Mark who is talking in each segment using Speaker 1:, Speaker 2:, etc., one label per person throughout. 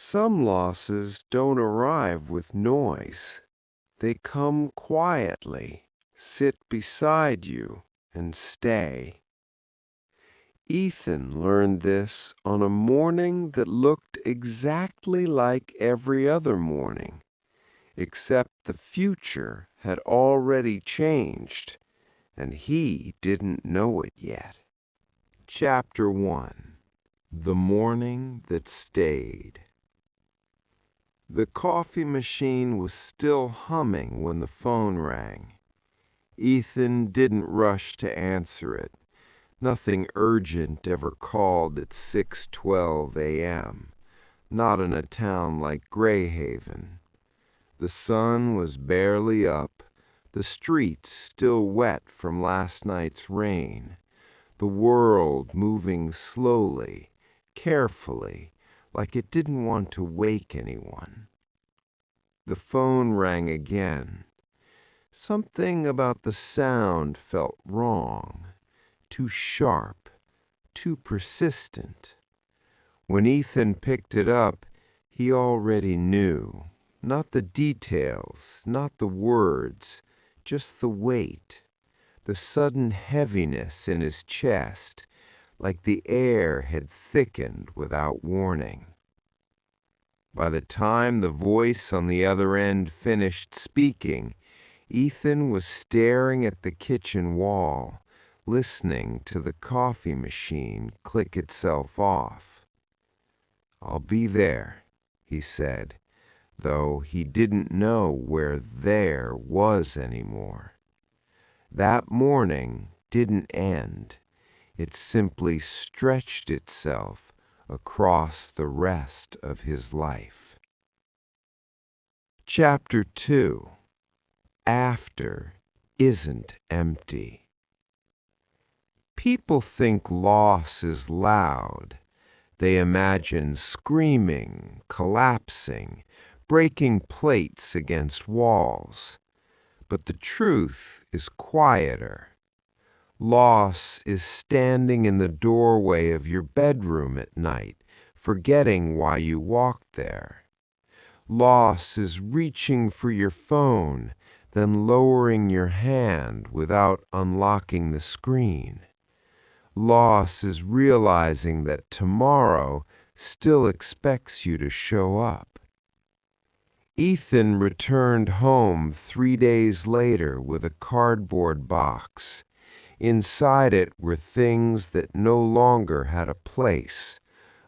Speaker 1: Some losses don't arrive with noise. They come quietly, sit beside you, and stay. Ethan learned this on a morning that looked exactly like every other morning, except the future had already changed, and he didn't know it yet. Chapter 1. The Morning That Stayed. The coffee machine was still humming when the phone rang. Ethan didn't rush to answer it. Nothing urgent ever called at 6:12 a.m., not in a town like Greyhaven. The sun was barely up, the streets still wet from last night's rain, the world moving slowly, carefully, like it didn't want to wake anyone. The phone rang again. Something about the sound felt wrong, too sharp, too persistent. When Ethan picked it up, he already knew. Not the details, not the words, just the weight, the sudden heaviness in his chest, like the air had thickened without warning. By the time the voice on the other end finished speaking, Ethan was staring at the kitchen wall, listening to the coffee machine click itself off. "I'll be there," he said, though he didn't know where there was anymore. That morning didn't end. It simply stretched itself across the rest of his life. Chapter 2. After isn't empty. People think loss is loud. They imagine screaming, collapsing, breaking plates against walls. But the truth is quieter. Loss is standing in the doorway of your bedroom at night, forgetting why you walked there. Loss is reaching for your phone, then lowering your hand without unlocking the screen. Loss is realizing that tomorrow still expects you to show up. Ethan returned home 3 days later with a cardboard box. Inside it were things that no longer had a place: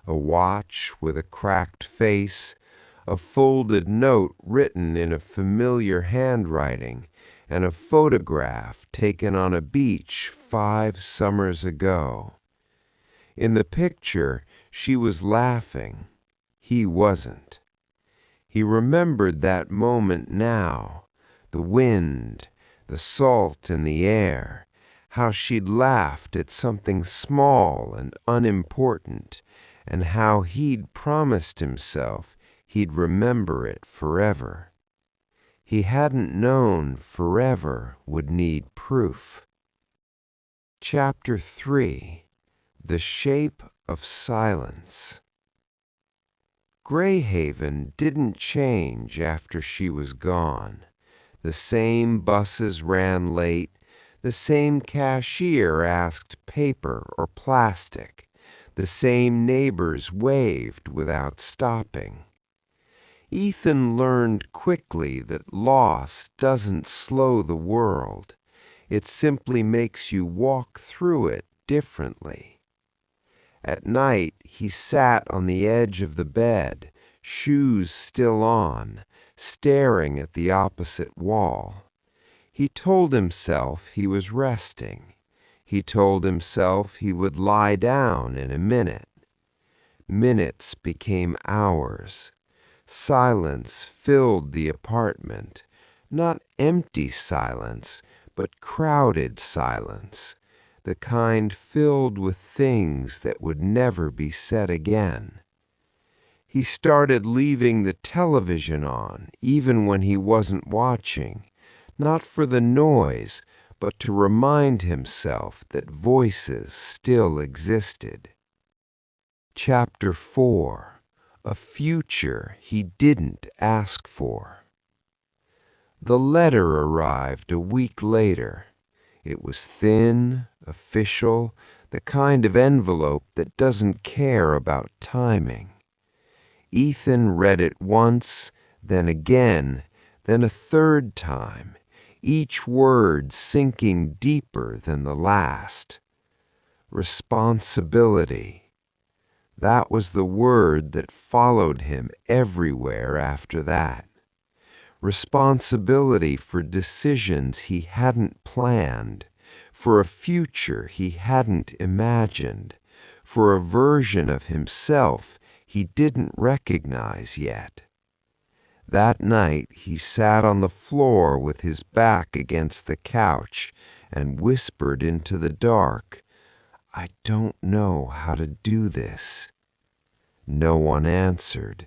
Speaker 1: a watch with a cracked face, a folded note written in a familiar handwriting, and a photograph taken on a beach 5 summers ago. In the picture, she was laughing. He wasn't. He remembered that moment now, the wind, the salt in the air, how she'd laughed at something small and unimportant, and how he'd promised himself he'd remember it forever. He hadn't known forever would need proof. Chapter 3. The Shape of Silence. Greyhaven didn't change after she was gone. The same buses ran late, the same cashier asked paper or plastic, the same neighbors waved without stopping. Ethan learned quickly that loss doesn't slow the world. It simply makes you walk through it differently. At night, he sat on the edge of the bed, shoes still on, staring at the opposite wall. He told himself he was resting. He told himself he would lie down in a minute. Minutes became hours. Silence filled the apartment, not empty silence, but crowded silence, the kind filled with things that would never be said again. He started leaving the television on, even when he wasn't watching, not for the noise, but to remind himself that voices still existed. Chapter 4. a future he didn't ask for. The letter arrived a week later. It was thin, official, the kind of envelope that doesn't care about timing. Ethan read it once, then again, then a third time, each word sinking deeper than the last. Responsibility. That was the word that followed him everywhere after that. Responsibility for decisions he hadn't planned, for a future he hadn't imagined, for a version of himself he didn't recognize yet. That night he sat on the floor with his back against the couch and whispered into the dark, "I don't know how to do this." No one answered,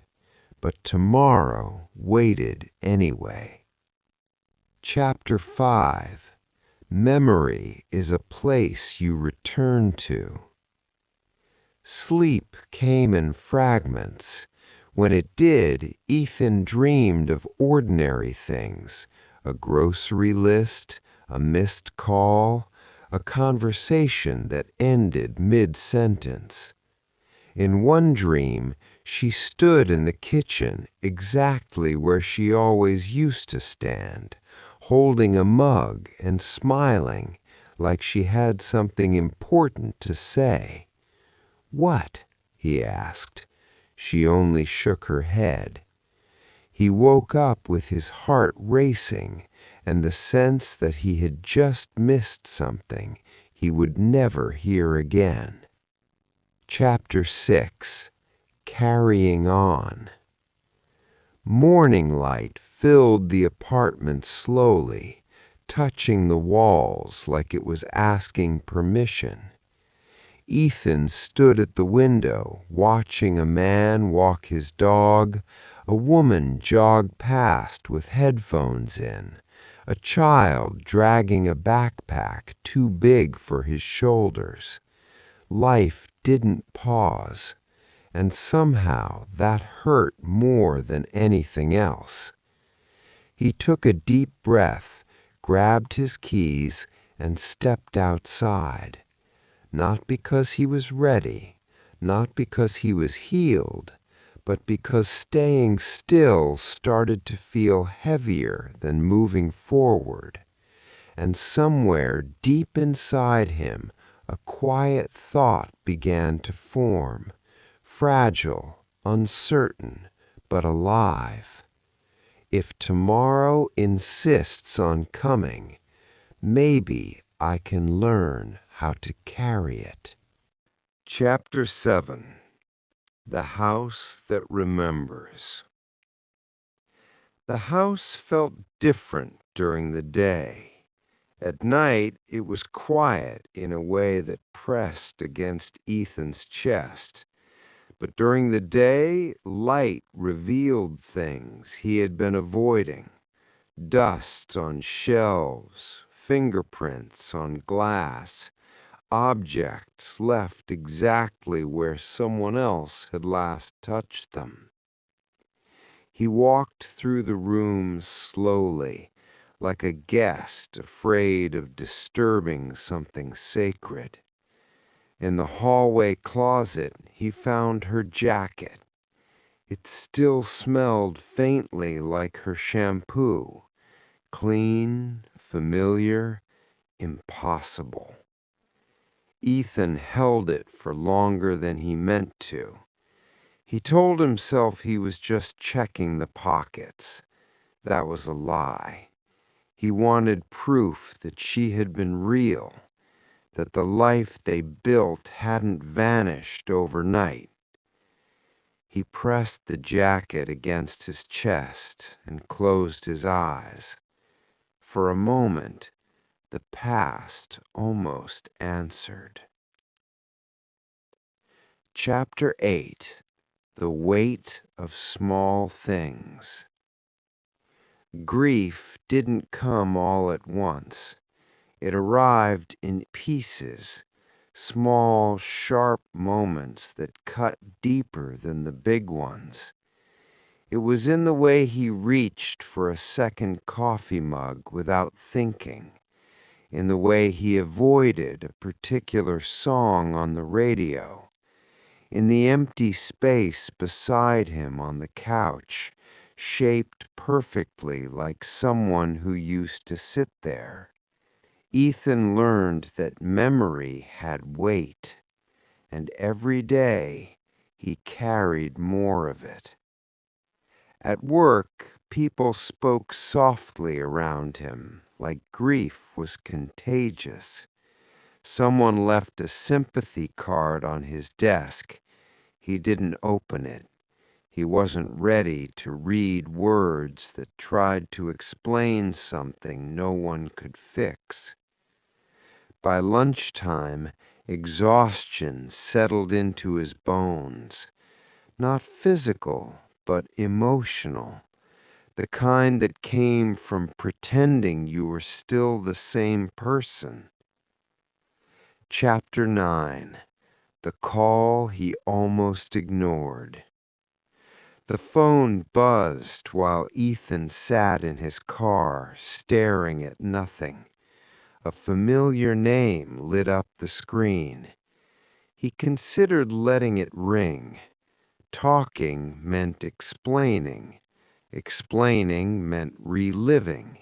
Speaker 1: but tomorrow waited anyway. Chapter 5. Memory is a place you return to. Sleep came in fragments. When it did, Ethan dreamed of ordinary things, a grocery list, a missed call, a conversation that ended mid-sentence. In one dream, she stood in the kitchen exactly where she always used to stand, holding a mug and smiling like she had something important to say. "What?" he asked. She only shook her head. He woke up with his heart racing and the sense that he had just missed something he would never hear again. Chapter 6. Carrying On. Morning light filled the apartment slowly, touching the walls like it was asking permission. Ethan stood at the window, watching a man walk his dog, a woman jog past with headphones in, a child dragging a backpack too big for his shoulders. Life didn't pause, and somehow that hurt more than anything else. He took a deep breath, grabbed his keys, and stepped outside. Not because he was ready, not because he was healed, but because staying still started to feel heavier than moving forward. And somewhere deep inside him, a quiet thought began to form, fragile, uncertain, but alive. If tomorrow insists on coming, maybe I can learn how to carry it. Chapter 7. The House That Remembers. The house felt different during the day. At night, it was quiet in a way that pressed against Ethan's chest. But during the day, light revealed things he had been avoiding. Dust on shelves, fingerprints on glass, objects left exactly where someone else had last touched them. He walked through the rooms slowly, like a guest afraid of disturbing something sacred. In the hallway closet, he found her jacket. It still smelled faintly like her shampoo. Clean, familiar, impossible. Ethan held it for longer than he meant to. He told himself he was just checking the pockets. That was a lie. He wanted proof that she had been real, that the life they built hadn't vanished overnight. He pressed the jacket against his chest and closed his eyes. For a moment, the past almost answered. Chapter 8. The Weight of Small Things. Grief didn't come all at once. It arrived in pieces, small, sharp moments that cut deeper than the big ones. It was in the way he reached for a second coffee mug without thinking, in the way he avoided a particular song on the radio, in the empty space beside him on the couch, shaped perfectly like someone who used to sit there. Ethan learned that memory had weight, and every day he carried more of it. At work, people spoke softly around him, like grief was contagious. Someone left a sympathy card on his desk. He didn't open it. He wasn't ready to read words that tried to explain something no one could fix. By lunchtime, exhaustion settled into his bones. Not physical, but emotional. The kind that came from pretending you were still the same person. Chapter 9. The Call He Almost Ignored. The phone buzzed while Ethan sat in his car, staring at nothing. A familiar name lit up the screen. He considered letting it ring. Talking meant explaining. Explaining meant reliving,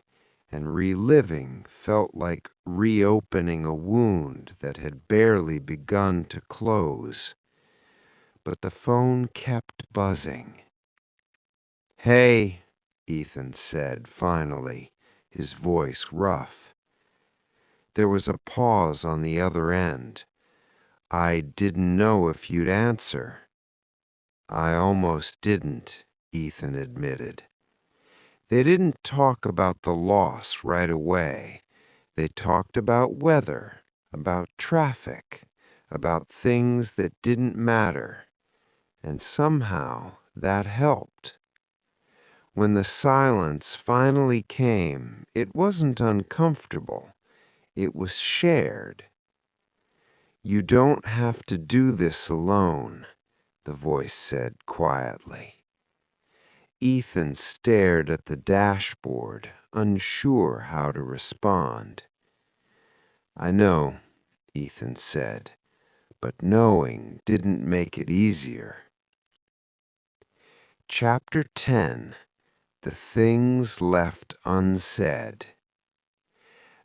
Speaker 1: and reliving felt like reopening a wound that had barely begun to close. But the phone kept buzzing. "Hey," Ethan said finally, his voice rough. There was a pause on the other end. "I didn't know if you'd answer." "I almost didn't," Ethan admitted. They didn't talk about the loss right away. They talked about weather, about traffic, about things that didn't matter. And somehow that helped. When the silence finally came, it wasn't uncomfortable. It was shared. "You don't have to do this alone," the voice said quietly. Ethan stared at the dashboard, unsure how to respond. "I know," Ethan said, but knowing didn't make it easier. Chapter 10. The Things Left Unsaid.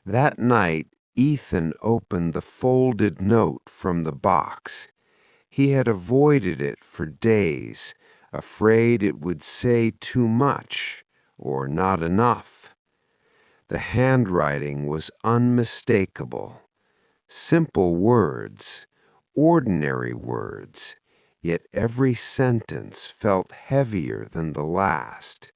Speaker 1: That night, Ethan opened the folded note from the box. He had avoided it for days, afraid it would say too much or not enough. The handwriting was unmistakable. Simple words, ordinary words, yet every sentence felt heavier than the last.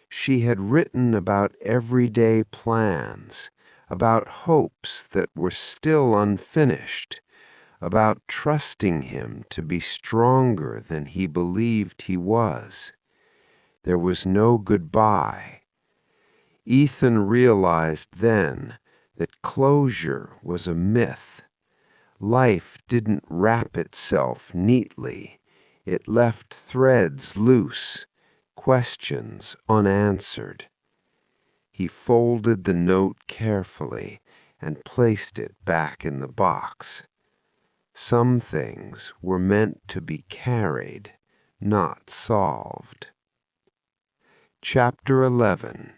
Speaker 1: She had written about everyday plans, about hopes that were still unfinished, about trusting him to be stronger than he believed he was. There was no goodbye. Ethan realized then that closure was a myth. Life didn't wrap itself neatly. It left threads loose, questions unanswered. He folded the note carefully and placed it back in the box. Some things were meant to be carried, not solved. Chapter 11.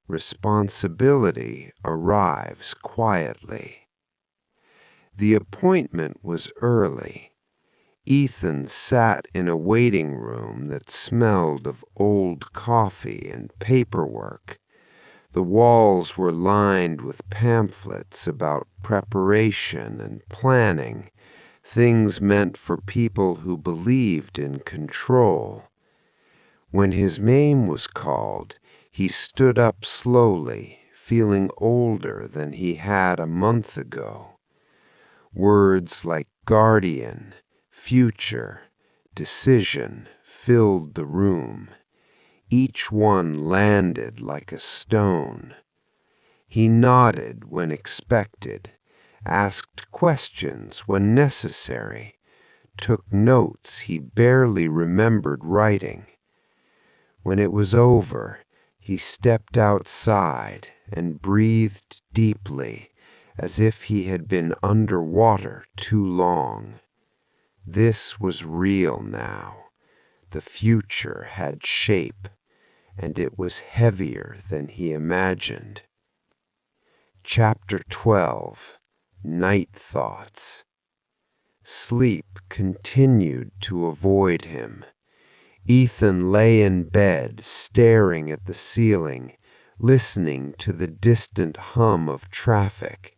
Speaker 1: Responsibility arrives quietly. The appointment was early. Ethan sat in a waiting room that smelled of old coffee and paperwork. The walls were lined with pamphlets about preparation and planning, things meant for people who believed in control. When his name was called, he stood up slowly, feeling older than he had a month ago. Words like guardian, future, decision filled the room. Each one landed like a stone. He nodded when expected, asked questions when necessary, took notes he barely remembered writing. When it was over, he stepped outside and breathed deeply, as if he had been underwater too long. This was real now. The future had shape, and it was heavier than he imagined. Chapter 12. Night Thoughts. Sleep continued to avoid him. Ethan lay in bed, staring at the ceiling, listening to the distant hum of traffic.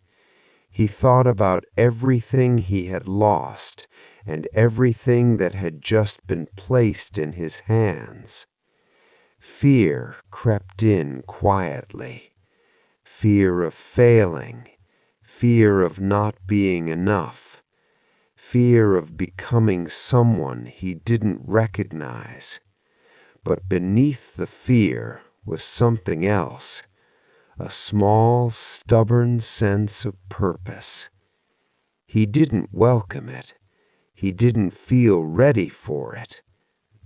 Speaker 1: He thought about everything he had lost and everything that had just been placed in his hands. Fear crept in quietly. Fear of failing, fear of not being enough, fear of becoming someone he didn't recognize. But beneath the fear was something else, a small, stubborn sense of purpose. He didn't welcome it. He didn't feel ready for it,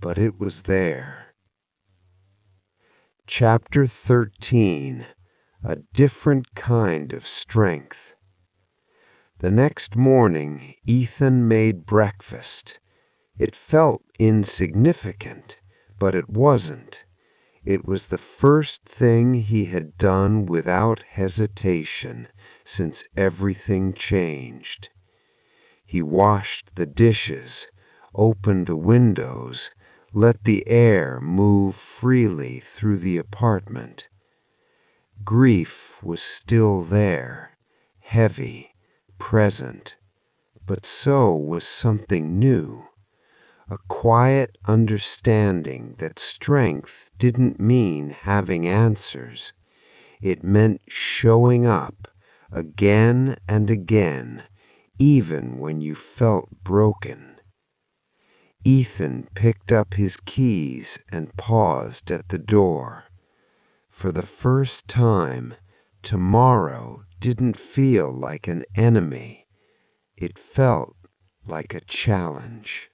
Speaker 1: but it was there. Chapter 13. A different kind of strength. The next morning, Ethan made breakfast. It felt insignificant, but it wasn't. It was the first thing he had done without hesitation since everything changed. He washed the dishes, opened the windows, let the air move freely through the apartment. Grief was still there, heavy, present, but so was something new. A quiet understanding that strength didn't mean having answers. It meant showing up again and again, even when you felt broken. Ethan picked up his keys and paused at the door. For the first time, tomorrow didn't feel like an enemy. It felt like a challenge.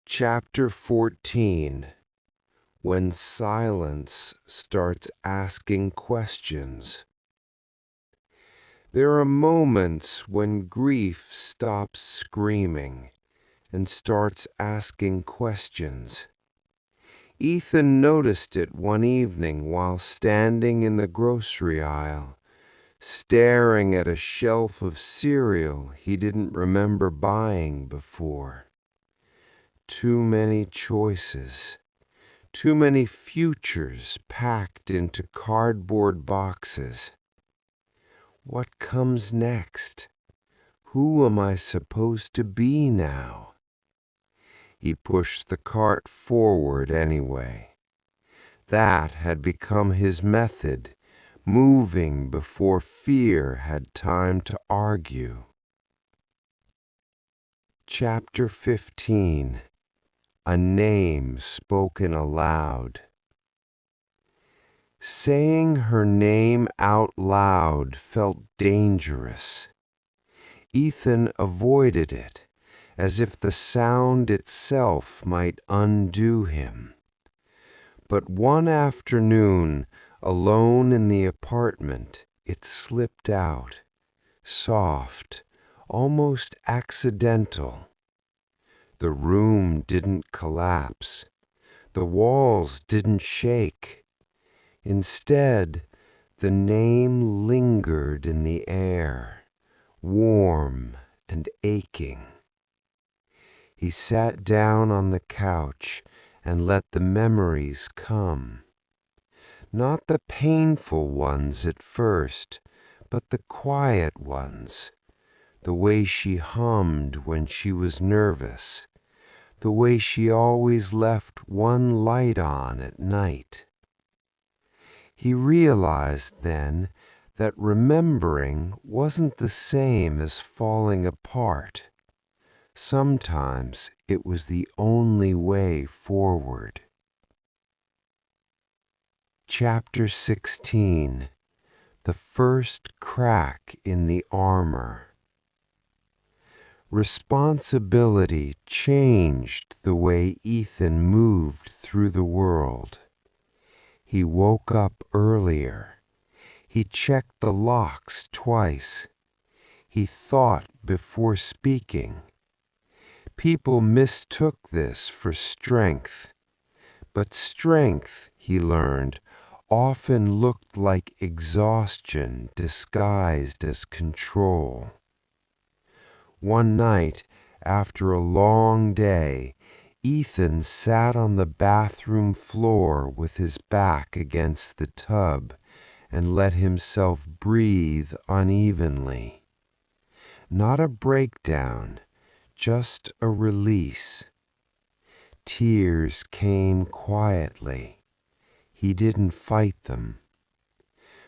Speaker 1: Chapter 14. When silence starts asking questions. There are moments when grief stops screaming and starts asking questions. Ethan noticed it one evening while standing in the grocery aisle, staring at a shelf of cereal he didn't remember buying before. Too many choices, too many futures packed into cardboard boxes. What comes next? Who am I supposed to be now? He pushed the cart forward anyway. That had become his method, moving before fear had time to argue. Chapter 15. A name spoken aloud. Saying her name out loud felt dangerous. Ethan avoided it, as if the sound itself might undo him. But one afternoon, alone in the apartment, it slipped out, soft, almost accidental. The room didn't collapse. The walls didn't shake. Instead, the name lingered in the air, warm and aching. He sat down on the couch and let the memories come. Not the painful ones at first, but the quiet ones. The way she hummed when she was nervous. The way she always left one light on at night. He realized then that remembering wasn't the same as falling apart. Sometimes it was the only way forward. Chapter 16. The first crack in the armor. Responsibility changed the way Ethan moved through the world. He woke up earlier. He checked the locks twice. He thought before speaking. People mistook this for strength, but strength, he learned, often looked like exhaustion disguised as control. One night, after a long day, Ethan sat on the bathroom floor with his back against the tub and let himself breathe unevenly. Not a breakdown, just a release. Tears came quietly. He didn't fight them.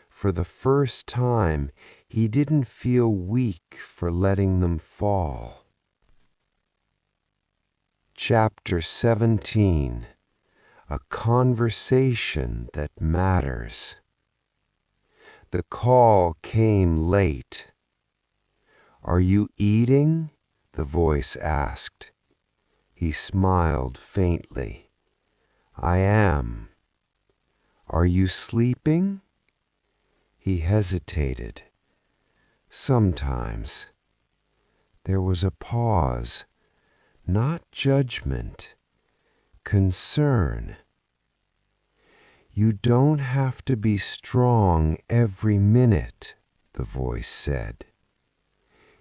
Speaker 1: For the first time, he didn't feel weak for letting them fall. Chapter 17. A Conversation That Matters. The call came late. "Are you eating?" the voice asked. He smiled faintly. "I am." "Are you sleeping?" He hesitated. "Sometimes." There was a pause, not judgment, concern. "You don't have to be strong every minute," the voice said.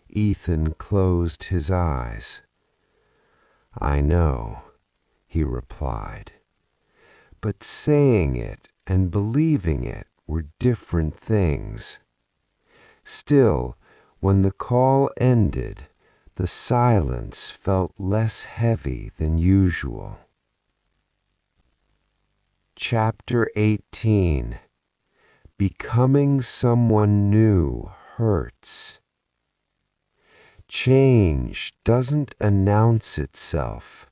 Speaker 1: Ethan closed his eyes. "I know," he replied. But saying it and believing it were different things. Still, when the call ended, the silence felt less heavy than usual. Chapter 18. Becoming someone new hurts. Change doesn't announce itself.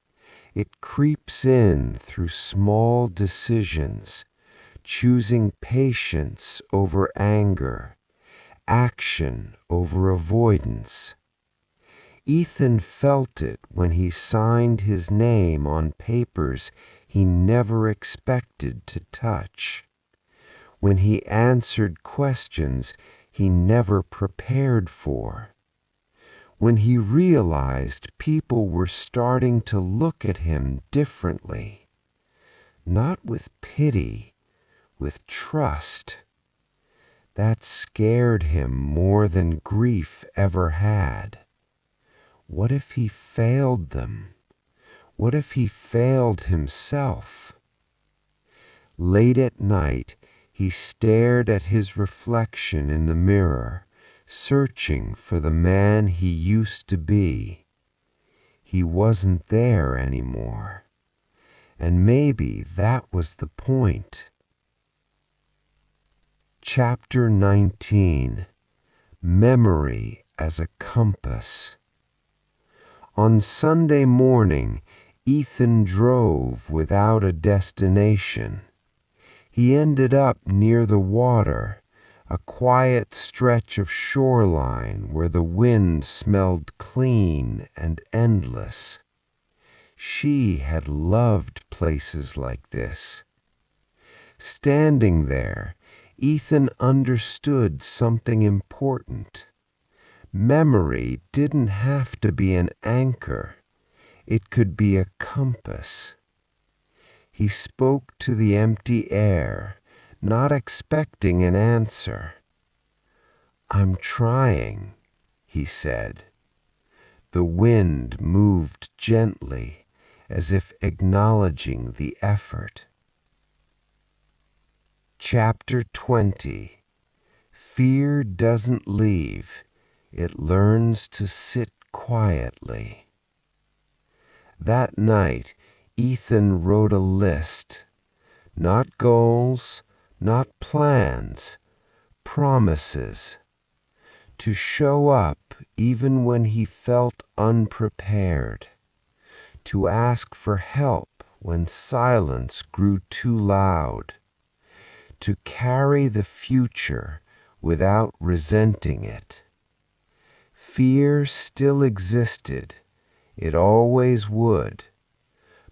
Speaker 1: It creeps in through small decisions, choosing patience over anger, action over avoidance. Ethan felt it when he signed his name on papers he never expected to touch, when he answered questions he never prepared for, when he realized people were starting to look at him differently, not with pity, with trust. That scared him more than grief ever had. What if he failed them? What if he failed himself? Late at night, he stared at his reflection in the mirror, searching for the man he used to be. He wasn't there anymore. And maybe that was the point. Chapter 19. Memory as a Compass. On Sunday morning, Ethan drove without a destination. He ended up near the water, a quiet stretch of shoreline where the wind smelled clean and endless. She had loved places like this. Standing there, Ethan understood something important. Memory didn't have to be an anchor. It could be a compass. He spoke to the empty air, not expecting an answer. "I'm trying," he said. The wind moved gently, as if acknowledging the effort. Chapter 20. Fear doesn't leave. It learns to sit quietly. That night, Ethan wrote a list. Not goals, not plans, promises. To show up even when he felt unprepared. To ask for help when silence grew too loud. To carry the future without resenting it. Fear still existed. It always would.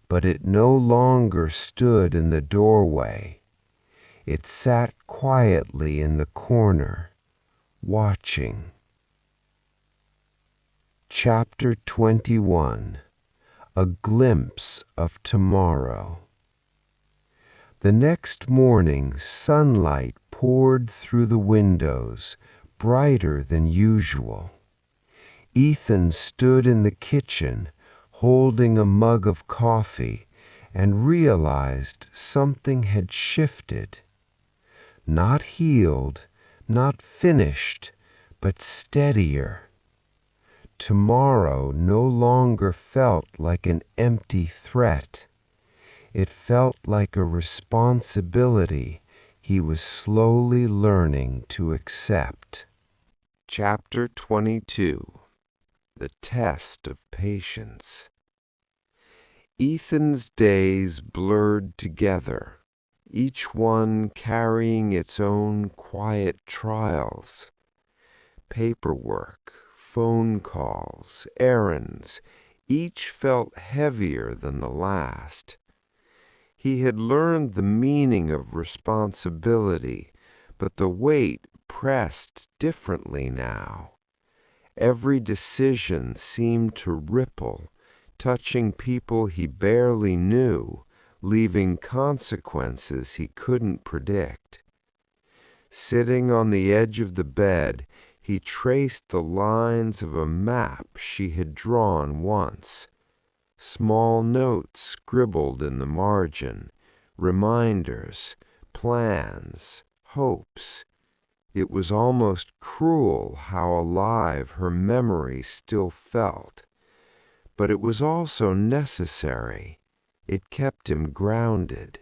Speaker 1: But it no longer stood in the doorway. It sat quietly in the corner, watching. Chapter 21. A Glimpse of Tomorrow. The next morning, sunlight poured through the windows, brighter than usual. Ethan stood in the kitchen, holding a mug of coffee, and realized something had shifted. Not healed, not finished, but steadier. Tomorrow no longer felt like an empty threat. It felt like a responsibility he was slowly learning to accept. Chapter 22. The Test of Patience. Ethan's days blurred together, each one carrying its own quiet trials. Paperwork, phone calls, errands, each felt heavier than the last. He had learned the meaning of responsibility, but the weight pressed differently now. Every decision seemed to ripple, touching people he barely knew, leaving consequences he couldn't predict. Sitting on the edge of the bed, he traced the lines of a map she had drawn once. Small notes scribbled in the margin, reminders, plans, hopes. It was almost cruel how alive her memory still felt. But it was also necessary. It kept him grounded.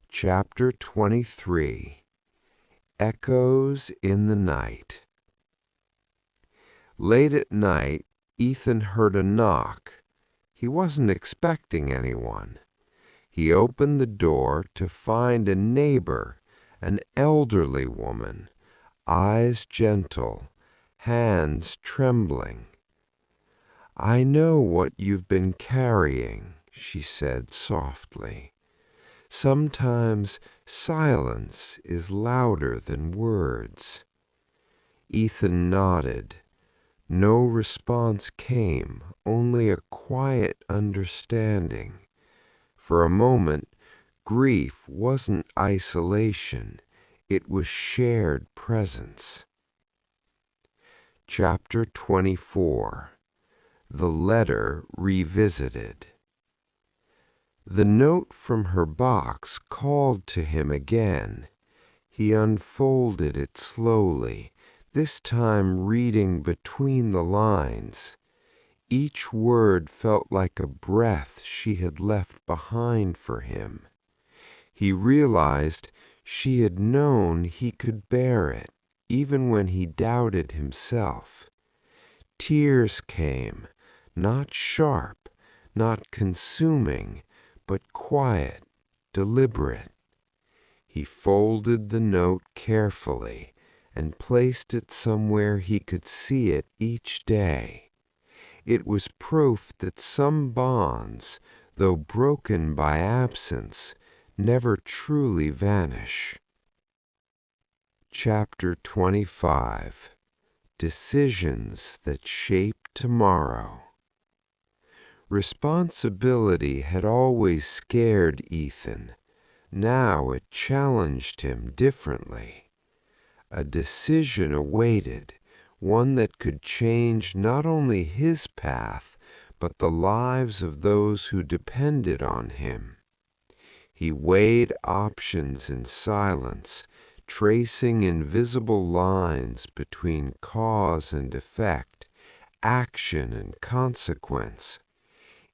Speaker 1: Chapter 23. Echoes in the Night. Late at night, Ethan heard a knock. He wasn't expecting anyone. He opened the door to find a neighbor, an elderly woman, eyes gentle, hands trembling. "I know what you've been carrying," she said softly. "Sometimes silence is louder than words." Ethan nodded. No response came, only a quiet understanding. For a moment, grief wasn't isolation, it was shared presence. Chapter 24. The Letter Revisited. The note from her box called to him again. He unfolded it slowly, this time reading between the lines. Each word felt like a breath she had left behind for him. He realized she had known he could bear it, even when he doubted himself. Tears came, not sharp, not consuming, but quiet, deliberate. He folded the note carefully and placed it somewhere he could see it each day. It was proof that some bonds, though broken by absence, never truly vanish. Chapter 25. Decisions that Shape Tomorrow. Responsibility had always scared Ethan. Now it challenged him differently. A decision awaited, one that could change not only his path, but the lives of those who depended on him. He weighed options in silence, tracing invisible lines between cause and effect, action and consequence.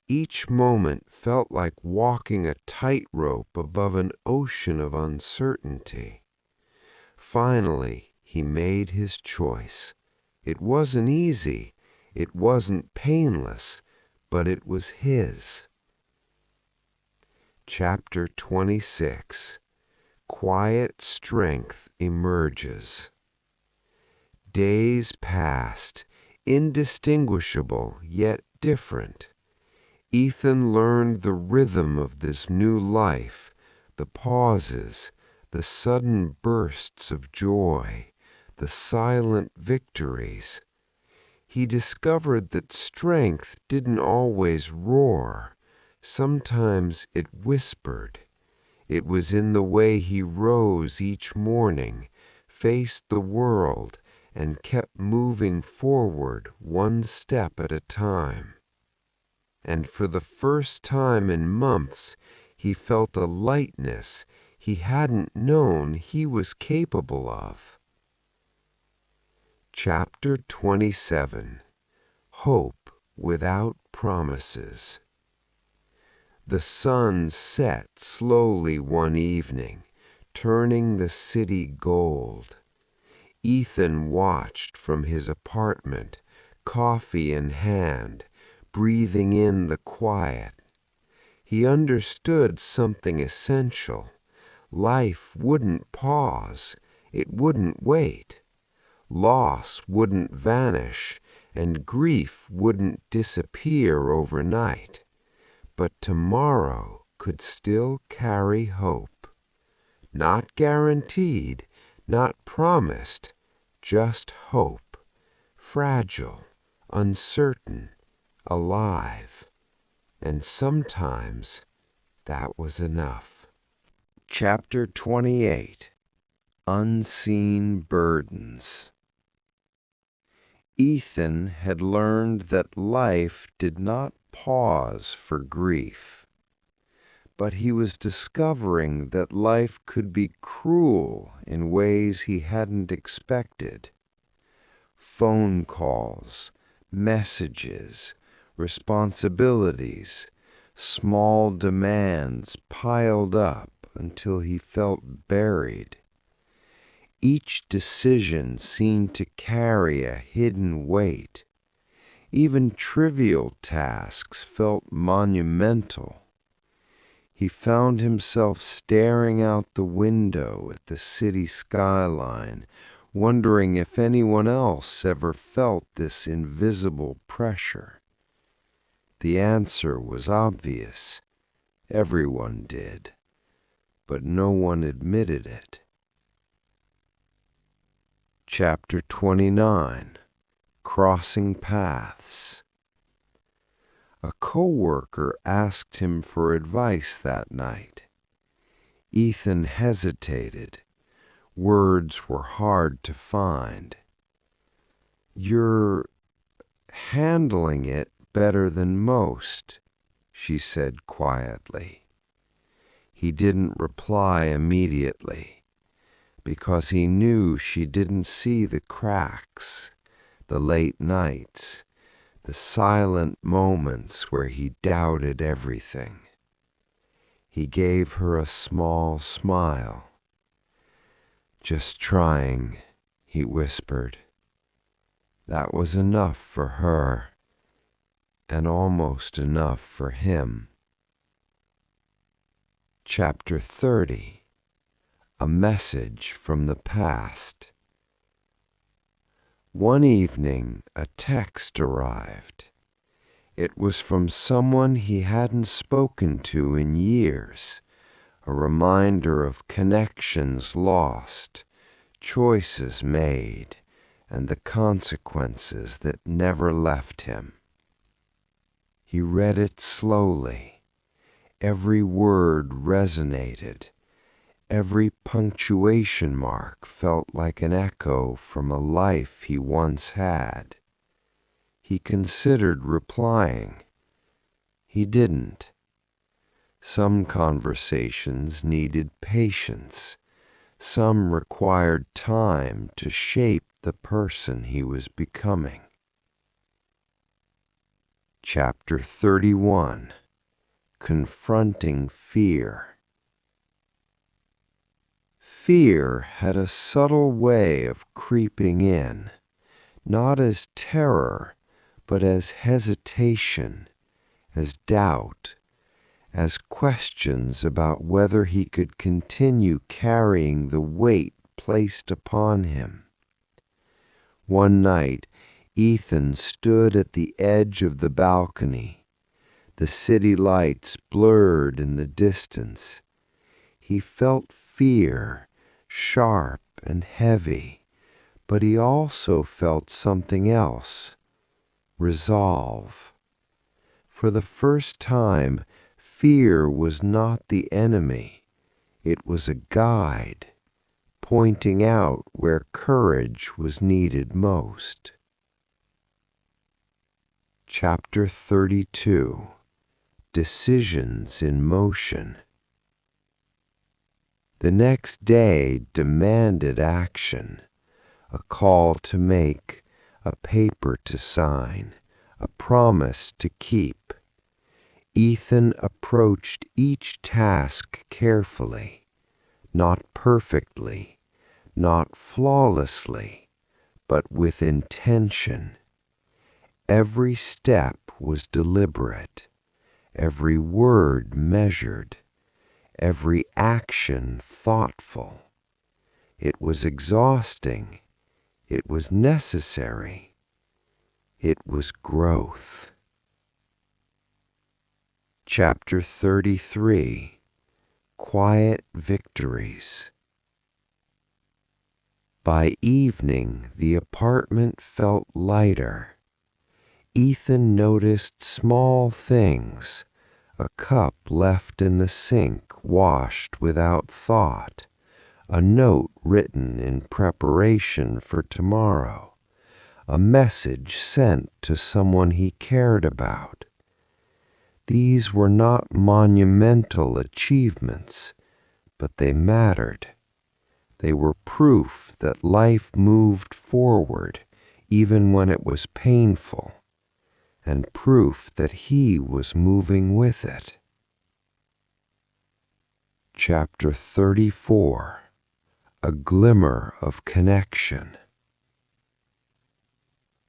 Speaker 1: Each moment felt like walking a tightrope above an ocean of uncertainty. Finally, he made his choice. It wasn't easy, it wasn't painless, but it was his. Chapter 26. Quiet Strength Emerges. Days passed, indistinguishable yet different. Ethan learned the rhythm of this new life, the pauses, the sudden bursts of joy, the silent victories. He discovered that strength didn't always roar. Sometimes it whispered. It was in the way he rose each morning, faced the world, and kept moving forward one step at a time. And for the first time in months, he felt a lightness he hadn't known he was capable of. Chapter 27. Hope Without Promises. The sun set slowly one evening, turning the city gold. Ethan watched from his apartment, coffee in hand, breathing in the quiet. He understood something essential. Life wouldn't pause. It wouldn't wait. Loss wouldn't vanish, and grief wouldn't disappear overnight. But tomorrow could still carry hope. Not guaranteed, not promised, just hope. Fragile, uncertain, alive. And sometimes that was enough. Chapter 28. Unseen Burdens. Ethan had learned that life did not pause for grief, but he was discovering that life could be cruel in ways he hadn't expected. Phone calls, messages, responsibilities, small demands piled up until he felt buried. Each decision seemed to carry a hidden weight. Even trivial tasks felt monumental. He found himself staring out the window at the city skyline, wondering if anyone else ever felt this invisible pressure. The answer was obvious. Everyone did, but no one admitted it. Chapter 29. Crossing Paths. A coworker asked him for advice that night. Ethan hesitated. Words were hard to find. "You're handling it better than most," she said quietly. He didn't reply immediately, because he knew she didn't see the cracks, the late nights, the silent moments where he doubted everything. He gave her a small smile. "Just trying," he whispered. That was enough for her, and almost enough for him. Chapter 30. A Message from the Past. One evening, a text arrived. It was from someone he hadn't spoken to in years, a reminder of connections lost, choices made, and the consequences that never left him. He read it slowly. Every word resonated. Every punctuation mark felt like an echo from a life he once had. He considered replying. He didn't. Some conversations needed patience. Some required time to shape the person he was becoming. Chapter 31. Confronting Fear. Fear had a subtle way of creeping in, not as terror, but as hesitation, as doubt, as questions about whether he could continue carrying the weight placed upon him. One night, Ethan stood at the edge of the balcony. The city lights blurred in the distance. He felt fear, sharp and heavy, but he also felt something else, resolve. For the first time, fear was not the enemy. It was a guide, pointing out where courage was needed most. Chapter 32. Decisions in Motion. The next day demanded action, a call to make, a paper to sign, a promise to keep. Ethan approached each task carefully, not perfectly, not flawlessly, but with intention. Every step was deliberate, every word measured, every action thoughtful. It was exhausting. It was necessary. It was growth. Chapter 33. Quiet Victories. By evening, the apartment felt lighter. Ethan noticed small things, a cup left in the sink washed without thought, a note written in preparation for tomorrow, a message sent to someone he cared about. These were not monumental achievements, but they mattered. They were proof that life moved forward even when it was painful, and proof that he was moving with it. Chapter 34. A Glimmer of Connection.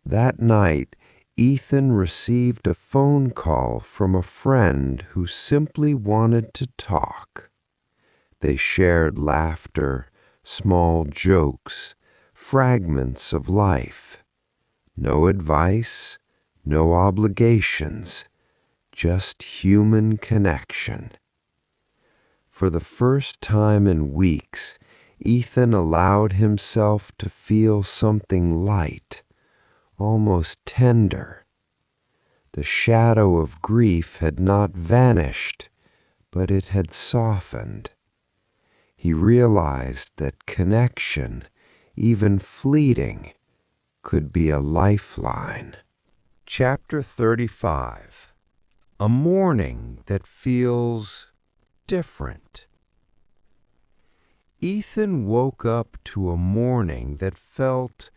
Speaker 1: That night, Ethan received a phone call from a friend who simply wanted to talk. They shared laughter, small jokes, fragments of life. No advice, no obligations, just human connection. For the first time in weeks, Ethan allowed himself to feel something light, almost tender. The shadow of grief had not vanished, but it had softened. He realized that connection, even fleeting, could be a lifeline. Chapter 35. A morning that feels different. Ethan woke up to a morning that felt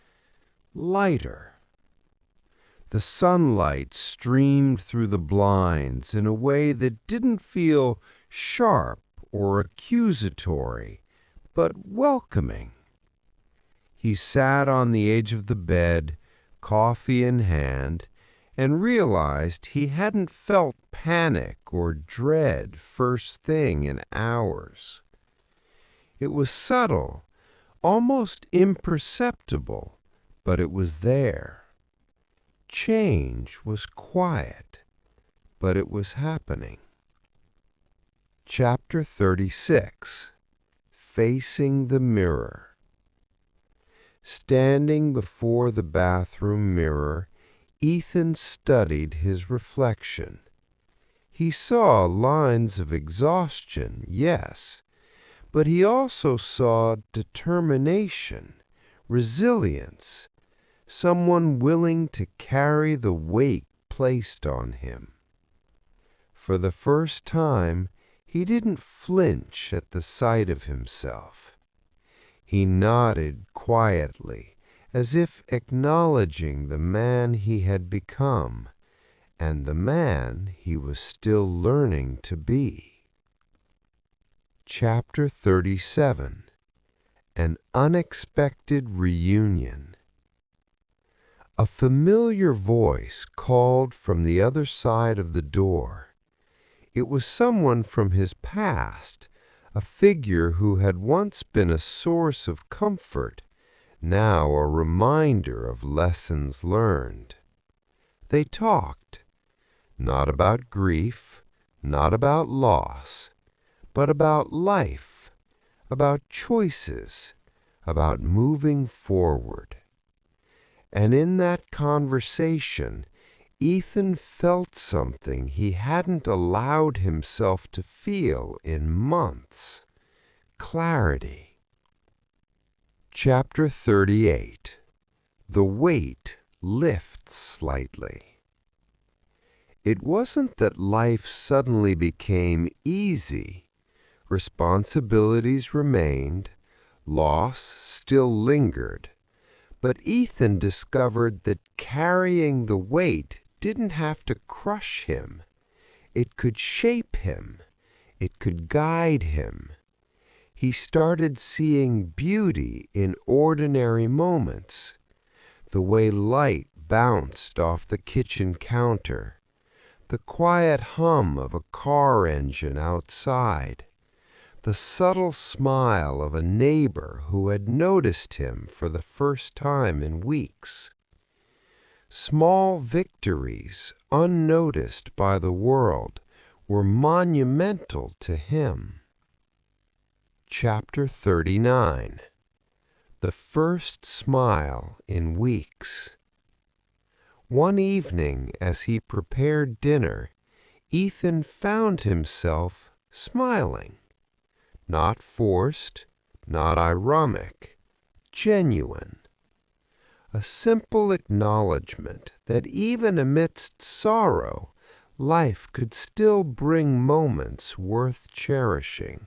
Speaker 1: lighter. The sunlight streamed through the blinds in a way that didn't feel sharp or accusatory, but welcoming. He sat on the edge of the bed, coffee in hand, and realized he hadn't felt panic or dread first thing in hours. It was subtle, almost imperceptible, but it was there. Change was quiet, but it was happening. Chapter 36. Facing the Mirror. Standing before the bathroom mirror, Ethan studied his reflection. He saw lines of exhaustion, yes, but he also saw determination, resilience, someone willing to carry the weight placed on him. For the first time, he didn't flinch at the sight of himself. He nodded quietly, as if acknowledging the man he had become, and the man he was still learning to be. Chapter 37. An Unexpected Reunion. A familiar voice called from the other side of the door. It was someone from his past, a figure who had once been a source of comfort, now a reminder of lessons learned. They talked, not about grief, not about loss, but about life, about choices, about moving forward. And in that conversation, Ethan felt something he hadn't allowed himself to feel in months: clarity. Chapter 38. The weight lifts slightly. It wasn't that life suddenly became easy. Responsibilities remained, loss still lingered, but Ethan discovered that carrying the weight didn't have to crush him. It could shape him. It could guide him. He started seeing beauty in ordinary moments, the way light bounced off the kitchen counter, the quiet hum of a car engine outside, the subtle smile of a neighbor who had noticed him for the first time in weeks. Small victories, unnoticed by the world, were monumental to him. Chapter 39. The first smile in weeks. One evening, as he prepared dinner, Ethan found himself smiling. Not forced, not ironic, genuine. A simple acknowledgement that even amidst sorrow, life could still bring moments worth cherishing.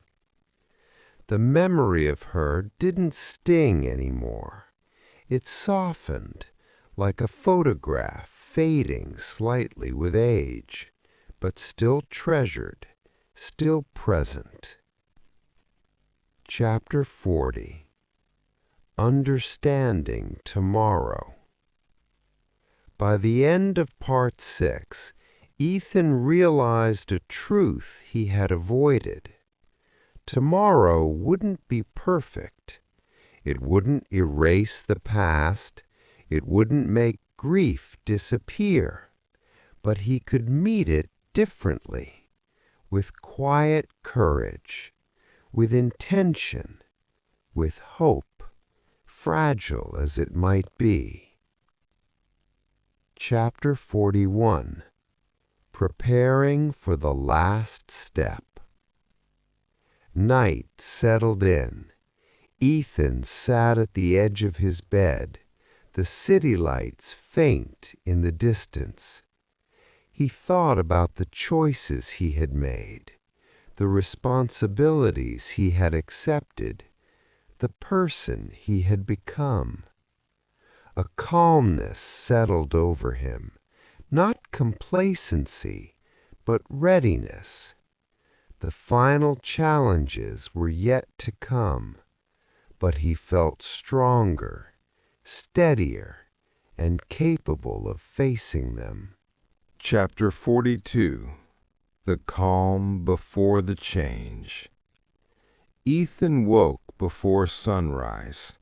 Speaker 1: The memory of her didn't sting anymore. It softened, like a photograph fading slightly with age, but still treasured, still present. Chapter 40. Understanding Tomorrow. By the end of Part 6, Ethan realized a truth he had avoided. Tomorrow wouldn't be perfect. It wouldn't erase the past. It wouldn't make grief disappear. But he could meet it differently, with quiet courage, with intention, with hope, fragile as it might be. Chapter 41. Preparing for the Last Step. Night settled in. Ethan sat at the edge of his bed, the city lights faint in the distance. He thought about the choices he had made, the responsibilities he had accepted, the person he had become. A calmness settled over him, not complacency, but readiness. The final challenges were yet to come, but he felt stronger, steadier, and capable of facing them. Chapter 42. The Calm Before the Change. Ethan woke before sunrise.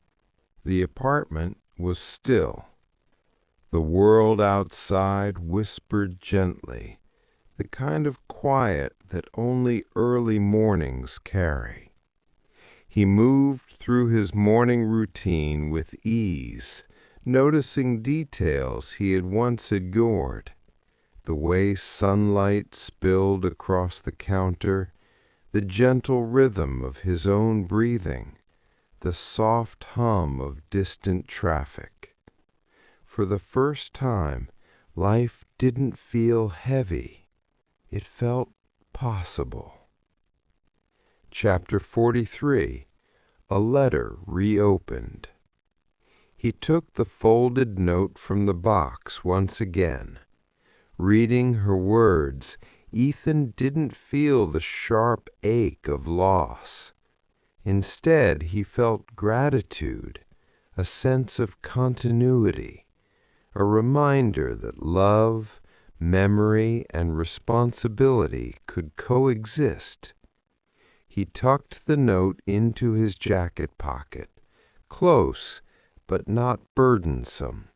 Speaker 1: The apartment was still. The world outside whispered gently, the kind of quiet that only early mornings carry. He moved through his morning routine with ease, noticing details he had once ignored. The way sunlight spilled across the counter, the gentle rhythm of his own breathing, the soft hum of distant traffic. For the first time, life didn't feel heavy. It felt possible. Chapter 43. A Letter Reopened. He took the folded note from the box once again. Reading her words, Ethan didn't feel the sharp ache of loss. Instead, he felt gratitude, a sense of continuity, a reminder that love, memory, and responsibility could coexist. He tucked the note into his jacket pocket, close but not burdensome,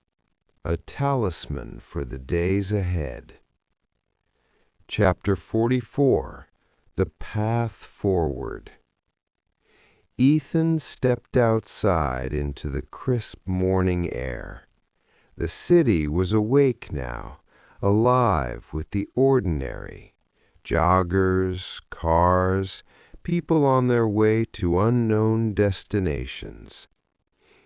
Speaker 1: a talisman for the days ahead. Chapter 44, The Path Forward. Ethan stepped outside into the crisp morning air. The city was awake now, alive with the ordinary. Joggers, cars, people on their way to unknown destinations.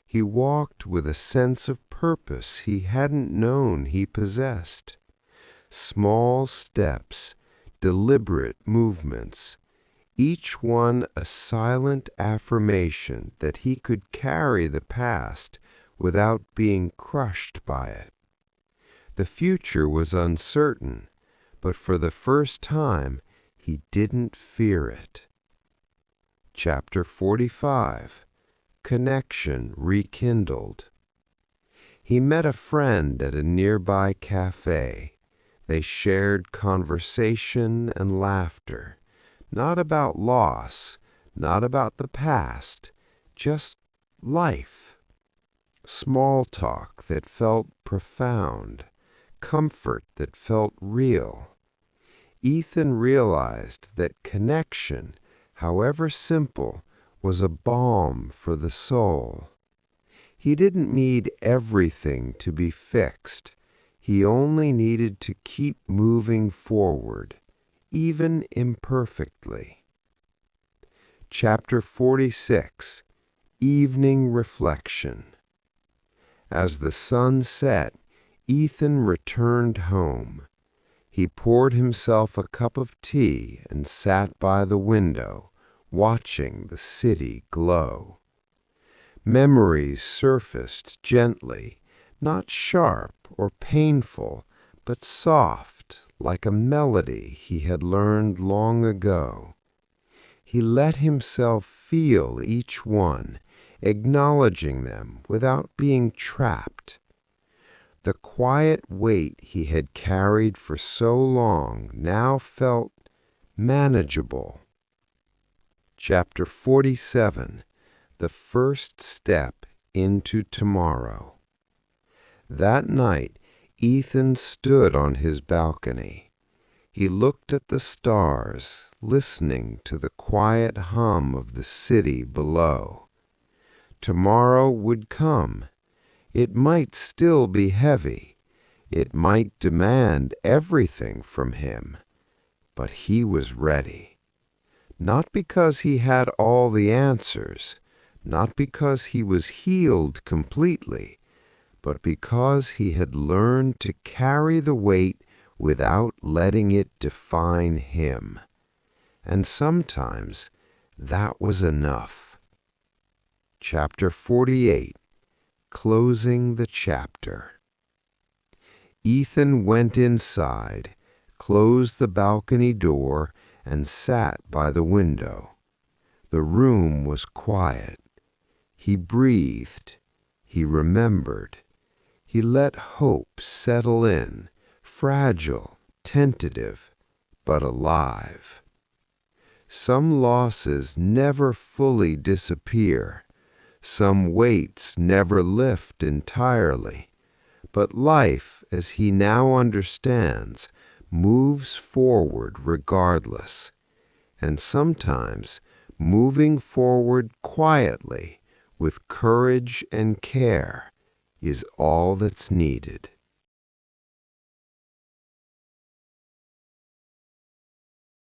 Speaker 1: He walked with a sense of purpose he hadn't known he possessed. Small steps, deliberate movements, each one a silent affirmation that he could carry the past without being crushed by it. The future was uncertain, but for the first time he didn't fear it. Chapter 45, Connection Rekindled. He met a friend at a nearby cafe. They shared conversation and laughter, not about loss, not about the past, just life. Small talk that felt profound, comfort that felt real. Ethan realized that connection, however simple, was a balm for the soul. He didn't need everything to be fixed. He only needed to keep moving forward, even imperfectly. Chapter 46, Evening Reflection. As the sun set, Ethan returned home. He poured himself a cup of tea and sat by the window, watching the city glow. Memories surfaced gently, not sharp or painful, but soft, like a melody he had learned long ago. He let himself feel each one, acknowledging them without being trapped. The quiet weight he had carried for so long now felt manageable. Chapter 47, The First Step into Tomorrow. That night, Ethan stood on his balcony. He looked at the stars, listening to the quiet hum of the city below. Tomorrow would come. It might still be heavy. It might demand everything from him. But he was ready. Not because he had all the answers, not because he was healed completely, but because he had learned to carry the weight without letting it define him. And sometimes that was enough. Chapter 48, Closing the Chapter. Ethan went inside, closed the balcony door, and sat by the window. The room was quiet. He breathed. He remembered. He let hope settle in, fragile, tentative, but alive. Some losses never fully disappear. Some weights never lift entirely. But life, as he now understands, moves forward regardless. And sometimes moving forward quietly, with courage and care, is all that's needed.